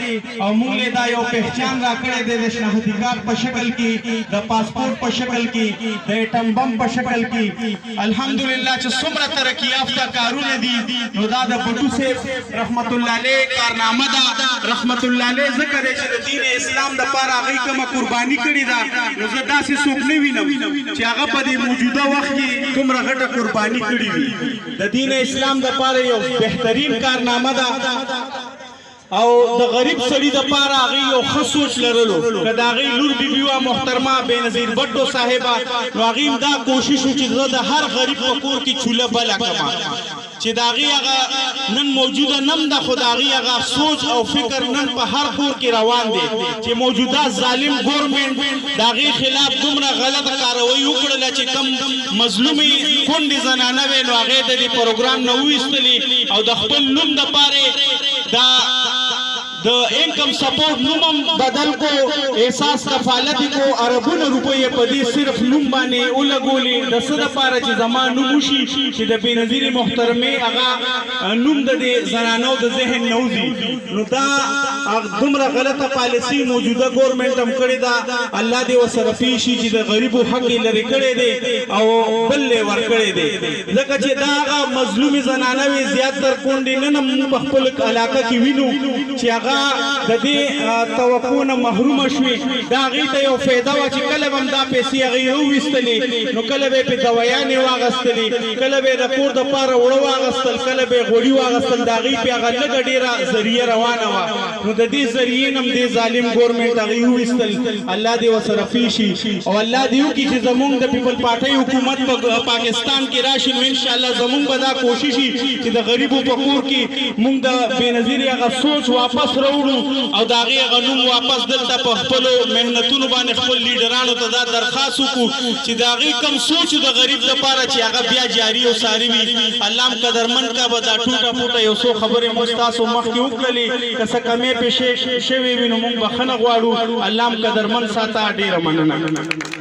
دی او موږ له دا یو پہچان را کړی دی د شناختیګار په شکل کې د پاسپورت په شکل کې د ایټم بم په شکل کې الحمدلله چې څومره ترقی یافته کارونه دي نو دا د بټو صاحب رحمت الله علیه کارنامه ده رحمت الله علیه ذکر چې د دین اسلام د پاره هغه کومه قرباني کړې ده نو زه داسې څوک نه وینم چې هغه په دې موجوده وخت کې دومره غټه قرباني کړې وي د دین اسلام د پاره یو بهترین کارنامه ده او د غریب سړي د پاره هغه یو ښه سوچ لرلو که د هغې لور بیبي وه محترمه بېنظیر بټو صاحبه نو هغې دا کوشش و چې زه د هر غریب په کور کې چوله بله کړمه چې د هغې هغه نن موجوده نم ده خو د هغې هغه سوچ او فکر نن په هر کور کې روان دی چې موجوده ظالم ګورمنټ د هغې خلاف دومره غلط کاروی وکړله چې کم مظلومې کونډې زنانه وې نو هغې د دې پروګرام نه وویستلې او د خپل نوم دپاره دا د انکم سپورٹ نوم بدل کو احساس کفالت کو اربونه روپیه په دې صرف نوم باندې ولګولې د څه دپاره چې زما نوم وشي چې د بېنظیر محترمې هغه نوم د دې زنانو د ذهن نه وځي نو دا دومره غلطه پالیسي موجوده ګورمنټ هم کړې ده الله دې ورسره پېښ شي چې د غریبو حق یې لرې کړی دی او بل یې ورکړی دی ځکه چې دا هغه مظلومې زنانه وې زیاتر کونډې نن هم په خپل علاقه کې وینو چې هغه د دې توقع نه محرومه شوې دا هغې ته یو فایده وه چې کله به هم دا پیسې هغې راوویستلې نو کله به یې پې دوایانې واغستلې کله به یې د کور دپاره اوړه واغستل کله به یې غوړي واغستل د هغې پې هغه لږه ډېره ذریعه روانه وه نو د دې ذریعې نه هم دې ظالم ګورمنټ هغې وویستل الله دې ورسره پېښ شي او الله دې وکړي چې زمونږ د پیپل پارټۍ حکومت په پاکستان کې راشي نو انشاءالله زمونږ به دا کوشش وي چې د غریبو په کور کې مونږ د بېنظیر هغه سوچ واپس راوړو او د هغې هغه نوم واپس دلته په خپلو محنتونو باندې خپل لیډرانو ته دا درخواست وکړو چې د هغې کم سوچ د غریب دپاره چې هغه بیا جاري او ساري وي الله هم قدرمن کا به دا ټوټه پوټه یو څو خبرې موږ ستاسو مخکې وکړلې که څه کمې پېښې شوې وي نو موږ بخښنه غواړو الله هم قدرمن ساته ډېره مننه